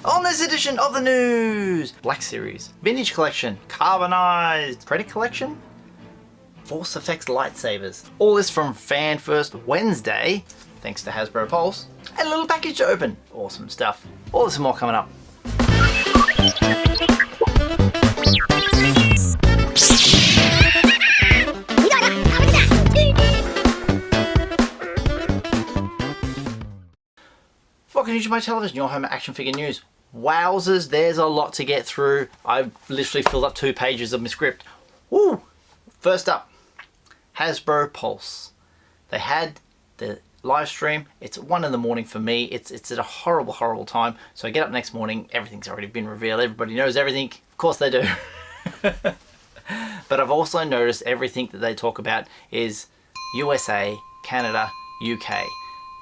On this edition of the news, Black Series, Vintage Collection, Carbonized, Credit Collection, Force Effects Lightsabers. All this from Fan First Wednesday, thanks to Hasbro Pulse, and a little package to open. Awesome stuff. All this and more coming up. Welcome to Usualmike Television, your home action figure news. Wowzers, there's a lot to get through. I've literally filled up 2 pages of my script. Woo! First up, Hasbro Pulse. They had the live stream. It's at 1 in the morning for me. It's at a horrible time. So I get up next morning, everything's already been revealed. Everybody knows everything. Of course they do. But I've also noticed everything that they talk about is USA, Canada, UK.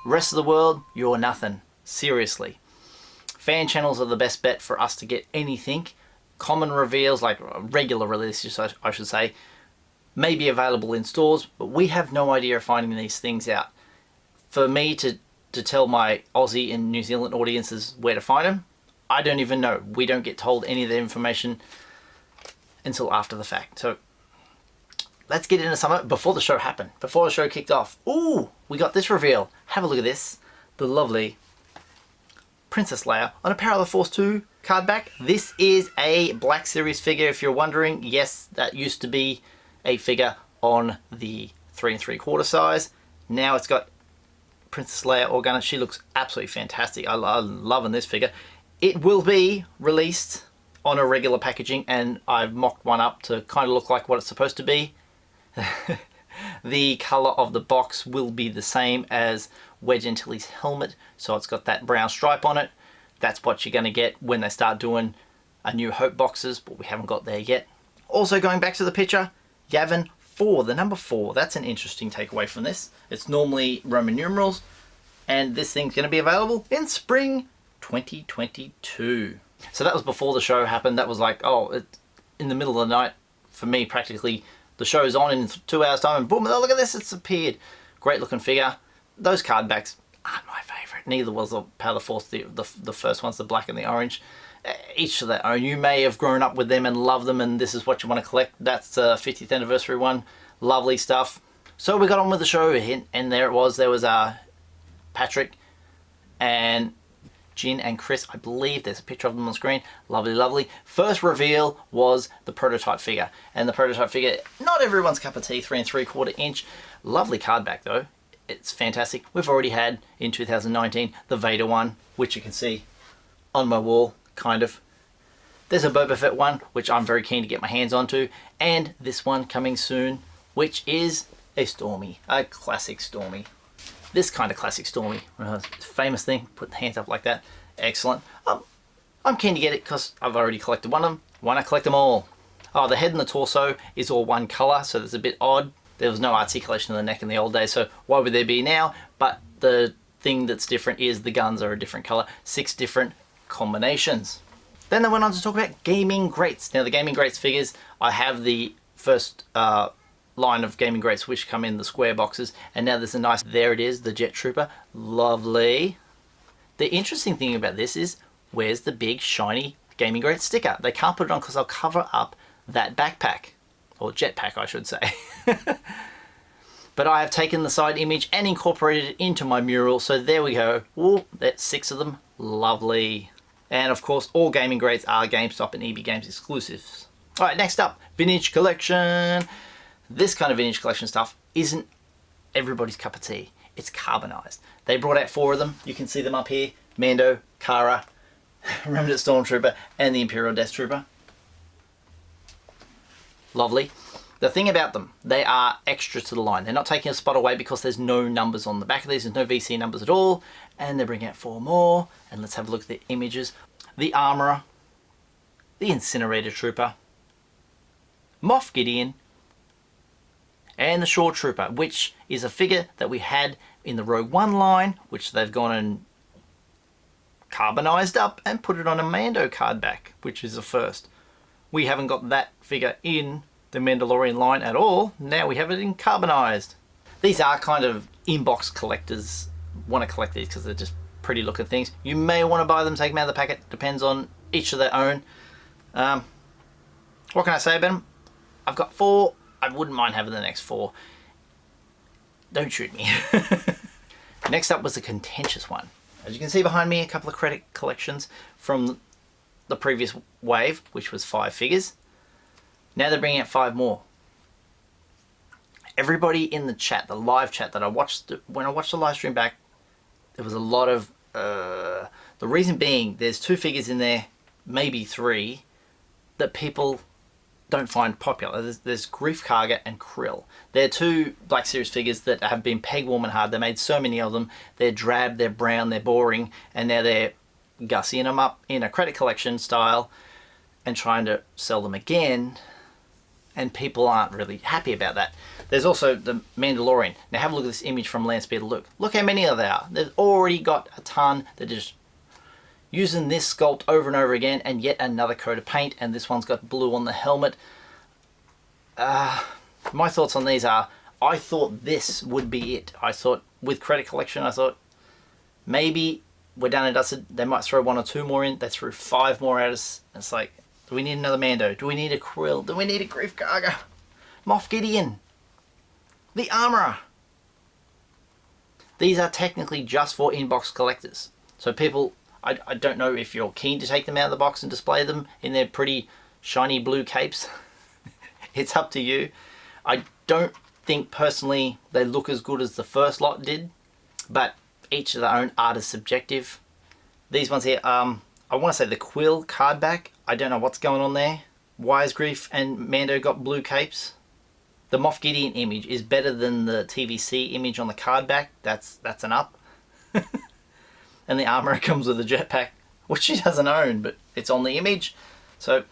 Rest of the world, you're nothing. Seriously. Fan channels are the best bet for us to get anything. Common reveals, like regular releases I should say, may be available in stores, but we have no idea of finding these things out. For me to tell my Aussie and New Zealand audiences where to find them, I don't even know. We don't get told any of the information until after the fact. So let's get into some of it before the show happened, before the show kicked off. Ooh, we got this reveal. Have a look at this. The lovely Princess Leia on a Power of the Force 2 card back. This is a Black Series figure, if you're wondering. Yes, that used to be a figure on the 3 3/4 size. Now it's got Princess Leia Organa. She looks absolutely fantastic. I'm loving this figure. It will be released on a regular packaging, and I've mocked one up to kind of look like what it's supposed to be. The colour of the box will be the same as Wedge Antilles' helmet, so it's got that brown stripe on it. That's what you're going to get when they start doing A New Hope boxes, but we haven't got there yet. Also, going back to the picture, Yavin 4, the number 4. That's an interesting takeaway from this. It's normally Roman numerals, and this thing's going to be available in spring 2022. So that was before the show happened. That was like, oh, in the middle of the night for me practically. The show's on in 2 hours time and boom, oh, look at this, it's appeared. Great looking figure. Those card backs aren't my favourite. Neither was the Power of the Force, the first ones, the black and the orange. Each to their own. You may have grown up with them and love them, and this is what you want to collect. That's the 50th anniversary one. Lovely stuff. So we got on with the show, and there it was. There was Patrick and Jin and Chris, I believe. There's a picture of them on screen. Lovely, lovely. First reveal was the prototype figure. And the prototype figure, not everyone's cup of tea, 3 3/4 inch. Lovely card back though. It's fantastic. We've already had, in 2019, the Vader one, which you can see on my wall, kind of. There's a Boba Fett one, which I'm very keen to get my hands onto. And this one coming soon, which is a Stormy. A classic Stormy. This kind of classic Stormy, famous thing, put the hands up like that, excellent. I'm keen to get it because I've already collected one of them. Why not collect them all? Oh, the head and the torso is all one colour, so that's a bit odd. There was no articulation of the neck in the old days, so why would there be now? But the thing that's different is the guns are a different colour, 6 different combinations. Then they went on to talk about Gaming Greats. Now the Gaming Greats figures, I have the first line of Gaming Greats which come in the square boxes, and now there's a nice, there it is, the Jet Trooper. Lovely. The interesting thing about this is, where's the big shiny Gaming Greats sticker? They can't put it on because they'll cover up that backpack, or jetpack I should say. But I have taken the side image and incorporated it into my mural, so there we go. Ooh, that's 6 of them. Lovely. And of course all Gaming Greats are GameStop and EB Games exclusives. Alright, next up, Vintage Collection. This kind of vintage collection stuff isn't everybody's cup of tea. It's carbonized. They brought out 4 of them. You can see them up here. Mando, Cara, Remnant Stormtrooper, and the Imperial Death Trooper. Lovely. The thing about them, they are extra to the line. They're not taking a spot away because there's no numbers on the back of these. There's no VC numbers at all. And they're bringing out 4 more. And let's have a look at the images. The Armorer, the Incinerator Trooper, Moff Gideon, and the Shore Trooper, which is a figure that we had in the Rogue One line, which they've gone and carbonized up and put it on a Mando card back, which is a first. We haven't got that figure in the Mandalorian line at all. Now we have it in carbonized. These are kind of inbox collectors want to collect these because they're just pretty looking things. You may want to buy them, take them out of the packet, depends on each of their own. What can I say about them? I've got 4. I wouldn't mind having the next 4. Don't shoot me. Next up was the contentious one. As you can see behind me, a couple of credit collections from the previous wave, which was 5 figures. Now they're bringing out 5 more. Everybody in the chat, the live chat that I watched, when I watched the live stream back, there was a lot of, the reason being, there's 2 figures in there, maybe 3, that people don't find popular. There's Grief Karga and Krill. They're 2 Black Series figures that have been peg warm and hard. They made so many of them. They're drab, they're brown, they're boring, and now they're gussying them up in a credit collection style and trying to sell them again, and people aren't really happy about that. There's also the Mandalorian. Now have a look at this image from Landspeeder Luke. Look how many there are. They've already got a ton. They're just using this sculpt over and over again, and yet another coat of paint, and this one's got blue on the helmet. My thoughts on these are, I thought this would be it. I thought with credit collection, I thought maybe we're done and dusted. They might throw 1 or 2 more in. They threw 5 more at us. It's like, do we need another Mando? Do we need a Krill? Do we need a Grief Karga? Moff Gideon? The Armourer? These are technically just for inbox collectors. So people, I don't know if you're keen to take them out of the box and display them in their pretty shiny blue capes. It's up to you. I don't think personally they look as good as the first lot did, but each of their own. Art is subjective. These ones here, I want to say the Quill card back. I don't know what's going on there. Why has Grief and Mando got blue capes? The Moff Gideon image is better than the TVC image on the card back. That's an up. And the Armourer comes with a jetpack, which she doesn't own, but it's on the image. So,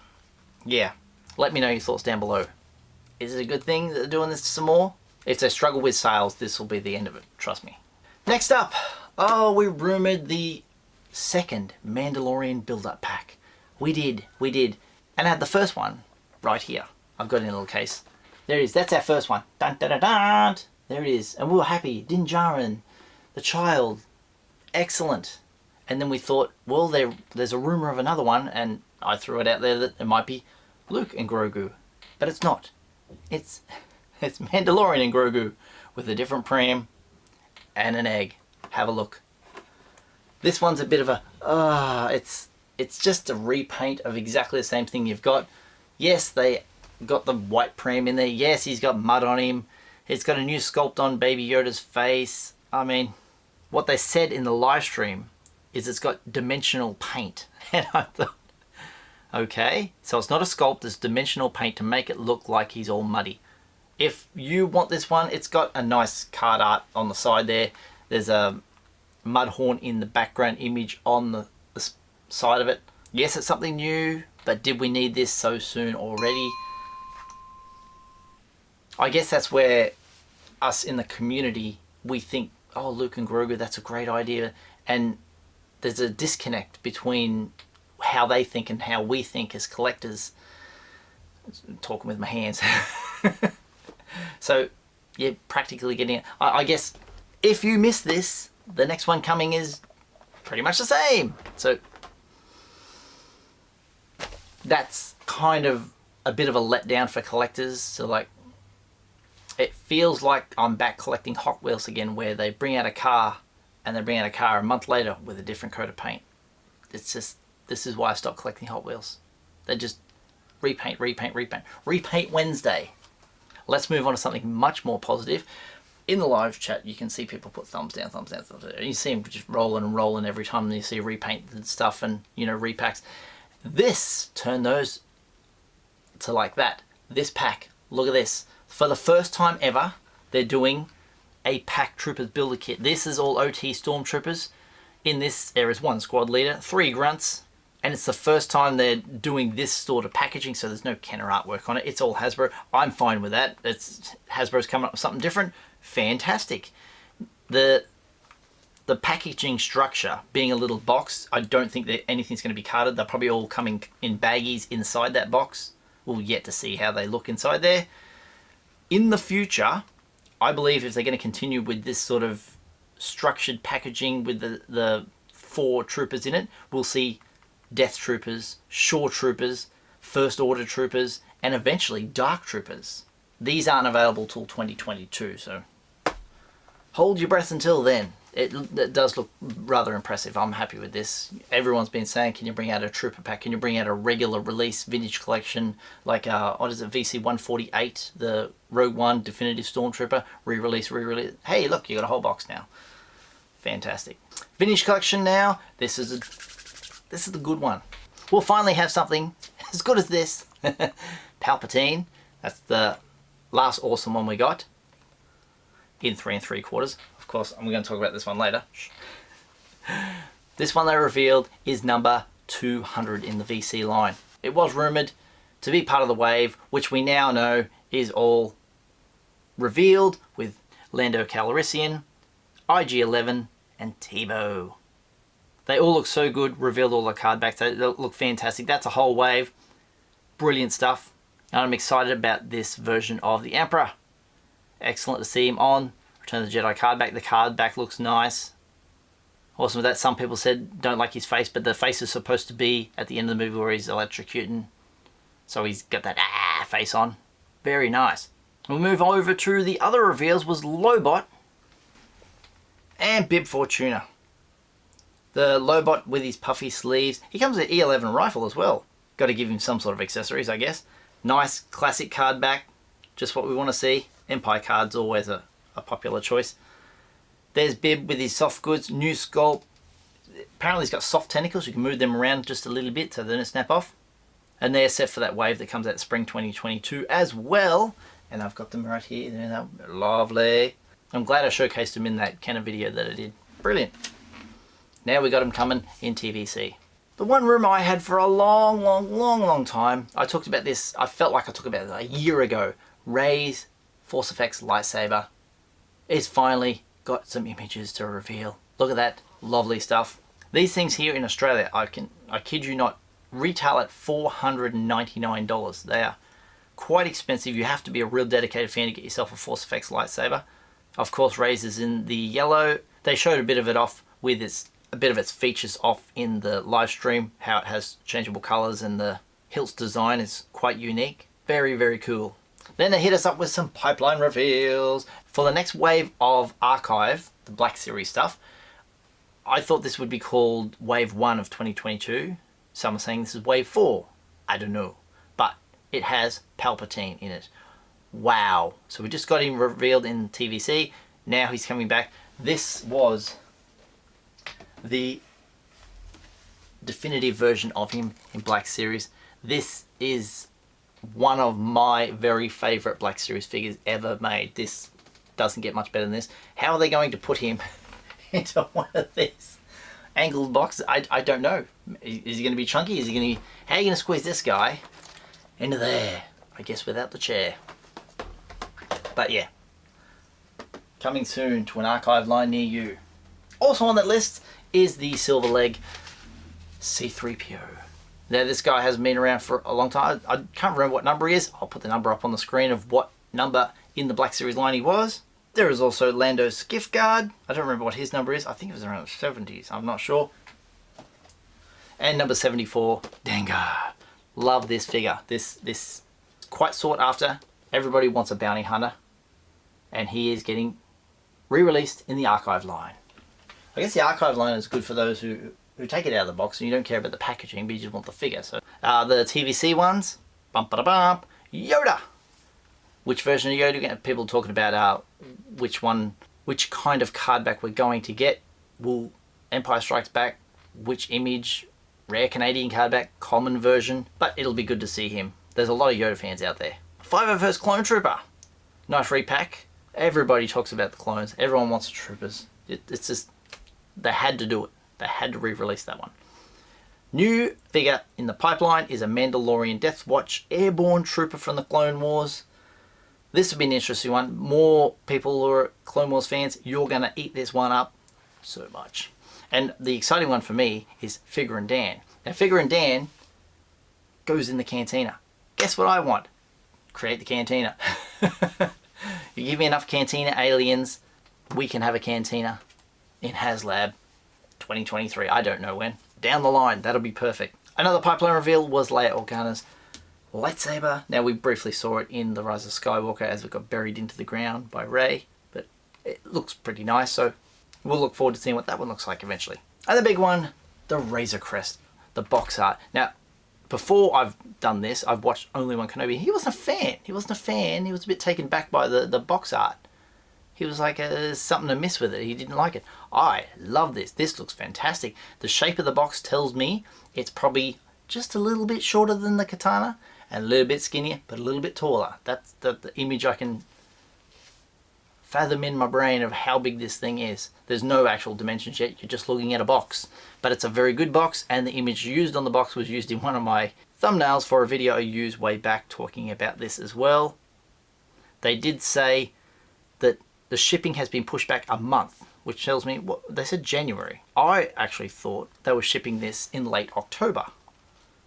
yeah. Let me know your thoughts down below. Is it a good thing that they're doing this some more? If they struggle with sales, this will be the end of it. Trust me. Next up, we rumoured the second Mandalorian build-up pack. We did. And I had the first one right here. I've got it in a little case. There it is. That's our first one. Dun, dun, dun, dun. There it is. And we were happy. Din Djarin, the child. Excellent. And then we thought, well, there's a rumour of another one, and I threw it out there that it might be Luke and Grogu. But it's not. It's Mandalorian and Grogu with a different pram and an egg. Have a look. This one's a bit of a, it's just a repaint of exactly the same thing you've got. Yes, they got the white pram in there. Yes, he's got mud on him. It's got a new sculpt on Baby Yoda's face. I mean, what they said in the live stream is it's got dimensional paint. And I thought, okay, so it's not a sculpt, it's dimensional paint to make it look like he's all muddy. If you want this one, it's got a nice card art on the side there. There's a Mudhorn in the background image on the side of it. Yes, it's something new, but did we need this so soon already? I guess that's where us in the community, we think, oh, Luke and Grogu, that's a great idea. And there's a disconnect between how they think and how we think as collectors. I'm talking with my hands. So, yeah, practically getting it. I guess if you miss this, the next one coming is pretty much the same. So, that's kind of a bit of a letdown for collectors. So, like, it feels like I'm back collecting Hot Wheels again, where they bring out a car and they bring out a car a month later with a different coat of paint. It's just, this is why I stopped collecting Hot Wheels. They just repaint. Repaint Wednesday. Let's move on to something much more positive. In the live chat, you can see people put thumbs down, thumbs down, thumbs down. You see them just rolling and rolling every time you see repainted stuff and, you know, repacks. This turned those to like that. This pack, look at this. For the first time ever, they're doing a Pack Troopers builder kit. This is all OT Stormtroopers. In this, there is 1 squad leader, 3 grunts, and it's the first time they're doing this sort of packaging, so there's no Kenner artwork on it. It's all Hasbro. I'm fine with that. Hasbro's coming up with something different. Fantastic. The packaging structure being a little box, I don't think that anything's going to be carded. They're probably all coming in baggies inside that box. We'll yet to see how they look inside there. In the future, I believe if they're going to continue with this sort of structured packaging with the 4 troopers in it. We'll see Death Troopers, Shore Troopers, First Order Troopers, and eventually Dark Troopers. These aren't available till 2022, so hold your breath until then. It does look rather impressive. I'm happy with this. Everyone's been saying, can you bring out a trooper pack? Can you bring out a regular release vintage collection like, what is it, VC 148, the Rogue One Definitive Stormtrooper, re-release. Hey, look, you got a whole box now. Fantastic. Vintage collection now. This is the good one. We'll finally have something as good as this. Palpatine. That's the last awesome one we got. In 3 3/4. Of course, I'm going to talk about this one later. This one they revealed is number 200 in the VC line. It was rumoured to be part of the wave, which we now know is all revealed with Lando Calrissian, IG-11, and Tebow. They all look so good, revealed all the card backs. They look fantastic. That's a whole wave. Brilliant stuff. And I'm excited about this version of the Emperor. Excellent to see him on Return of the Jedi card back. The card back looks nice. Awesome with that. Some people said don't like his face, but the face is supposed to be at the end of the movie where he's electrocuting. So he's got that face on. Very nice. We'll move over to the other reveals was Lobot and Bib Fortuna. The Lobot with his puffy sleeves. He comes with an E11 rifle as well. Got to give him some sort of accessories, I guess. Nice classic card back. Just what we want to see. Empire cards always a popular choice. There's Bib with his soft goods, new sculpt. Apparently he's got soft tentacles. You can move them around just a little bit so they don't snap off. And they're set for that wave that comes out spring 2022 as well. And I've got them right here. They're lovely. I'm glad I showcased them in that Canon video that I did. Brilliant. Now we got them coming in TVC. The one rumor I had for a long time, I talked about this, I felt like I talked about it a year ago. Rey's Force Effects lightsaber is finally got some images to reveal. Look at that, lovely stuff. These things here in Australia, I kid you not, retail at $499. They are quite expensive. You have to be a real dedicated fan to get yourself a Force Effects lightsaber. Of course, Rey's is in the yellow. They showed a bit of it off with a bit of its features off in the live stream, how it has changeable colors and the hilt's design is quite unique. Very, very cool. Then they hit us up with some pipeline reveals. For the next wave of Archive, the Black Series stuff, I thought this would be called Wave 1 of 2022. Some are saying this is Wave 4. I don't know. But it has Palpatine in it. Wow. So we just got him revealed in TVC. Now he's coming back. This was the definitive version of him in Black Series. This is one of my very favorite Black Series figures ever made. This doesn't get much better than this. How are they going to put him into one of these angled boxes? I don't know. Is he going to be chunky? Is he going to be... How are you going to squeeze this guy into there? I guess without the chair. But yeah. Coming soon to an archive line near you. Also on that list is the Silver Leg C-3PO. Now this guy hasn't been around for a long time. I can't remember what number he is. I'll put the number up on the screen of what number in the Black Series line he was. There is also Lando's Skiff Guard. I don't remember what his number is. I think it was around the 70s. I'm not sure. And number 74, Dengar. Love this figure. This quite sought after. Everybody wants a bounty hunter. And he is getting re-released in the archive line. I guess the archive line is good for those who take it out of the box and you don't care about the packaging, but you just want the figure. So the TVC ones, bump-a-da-bump, Yoda. Which version of Yoda? You get people talking about which kind of card back we're going to get. Will Empire Strikes Back, which image, rare Canadian card back, common version, but it'll be good to see him. There's a lot of Yoda fans out there. 501st Clone Trooper. Nice repack. Everybody talks about the clones. Everyone wants the troopers. It's just, they had to do it. They had to re-release that one. New figure in the pipeline is a Mandalorian Death Watch airborne trooper from the Clone Wars. This would be an interesting one. More people who are Clone Wars fans, you're going to eat this one up so much. And the exciting one for me is Figure and Dan. Now Figure and Dan goes in the cantina. Guess what I want? Create the cantina. You give me enough cantina aliens, we can have a cantina in HasLab 2023. I don't know when. Down the line, that'll be perfect. Another pipeline reveal was Leia Organa's lightsaber. Now, we briefly saw it in the Rise of Skywalker as it got buried into the ground by Rey, but it looks pretty nice, so we'll look forward to seeing what that one looks like eventually. And the big one, the Razor Crest, the box art. Now, before I've done this, I've watched Only One Kenobi. He wasn't a fan. He wasn't a fan. He was a bit taken back by the box art. He was like, there's something amiss with it. He didn't like it. I love this. This looks fantastic. The shape of the box tells me it's probably just a little bit shorter than the katana and a little bit skinnier, but a little bit taller. That's the image I can fathom in my brain of how big this thing is. There's no actual dimensions yet. You're just looking at a box. But it's a very good box, and the image used on the box was used in one of my thumbnails for a video I used way back talking about this as well. They did say that the shipping has been pushed back a month, which tells me, what they said January. I actually thought they were shipping this in late October.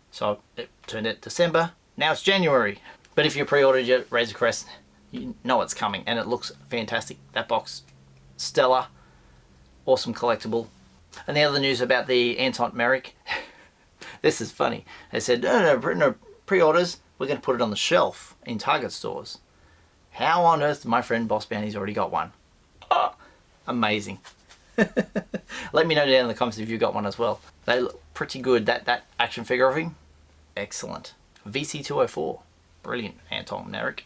So it turned out December, now it's January. But if you pre-ordered your Razor Crest, you know it's coming, and it looks fantastic. That box, stellar, awesome collectible. And the other news about the Anton Merrick, this is funny. They said, no pre-orders, we're going to put it on the shelf in Target stores. How on earth, my friend Boss Bounty's already got one? Oh, amazing. Let me know down in the comments if you got one as well. They look pretty good. That action figure of him, excellent. VC204, brilliant, Anton Merrick.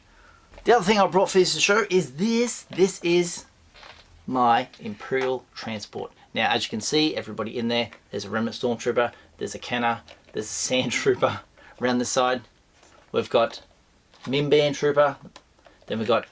The other thing I brought for this to show is this. This is my Imperial Transport. Now, as you can see, everybody in there, there's a Remnant Stormtrooper, there's a Kenner, there's a Sand Trooper. Around this side, we've got Mimban Trooper. Then we've got,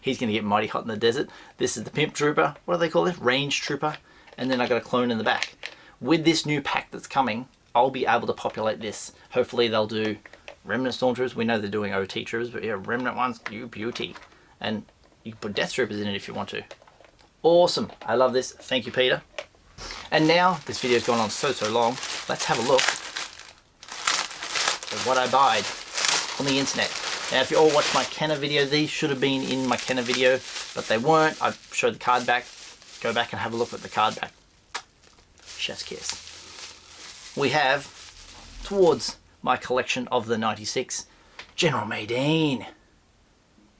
he's going to get mighty hot in the desert. This is the Pimp Trooper. What do they call this? Range Trooper. And then I got a clone in the back. With this new pack that's coming, I'll be able to populate this. Hopefully they'll do Remnant Stormtroopers. We know they're doing OT Troopers, but yeah, Remnant ones, you beauty. And you can put Death Troopers in it if you want to. Awesome. I love this. Thank you, Peter. And now, this video's gone on so long, let's have a look at what I buyed on the internet. Now, if you all watched my Kenner video, these should have been in my Kenner video, but they weren't. I showed the card back. Go back and have a look at the card back. Chef's kiss. We have, towards my collection of the 96, General Maydan.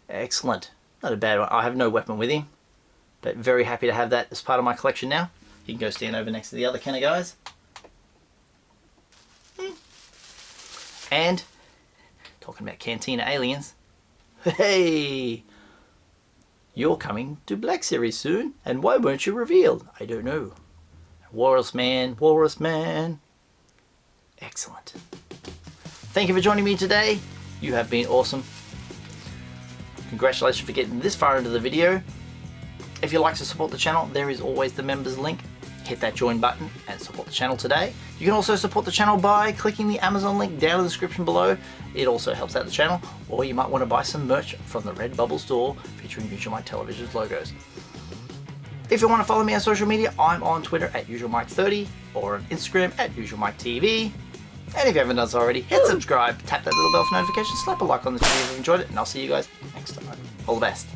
Excellent. Not a bad one. I have no weapon with him, but very happy to have that as part of my collection now. You can go stand over next to the other Kenner guys. And talking about Cantina aliens. Hey! You're coming to Black Series soon, and why weren't you revealed? I don't know. Walrus Man, Walrus Man. Excellent. Thank you for joining me today. You have been awesome. Congratulations for getting this far into the video. If you'd like to support the channel, there is always the members link. Hit that join button and support the channel today. You can also support the channel by clicking the Amazon link down in the description below. It also helps out the channel, or you might want to buy some merch from the Redbubble store featuring Usualmike Television's logos. If you want to follow me on social media, I'm on Twitter at Usualmike30 or on Instagram at Usualmike.tv. And if you haven't done so already, hit subscribe, tap that little bell for notifications, slap a like on this video if you enjoyed it, and I'll see you guys next time. All the best.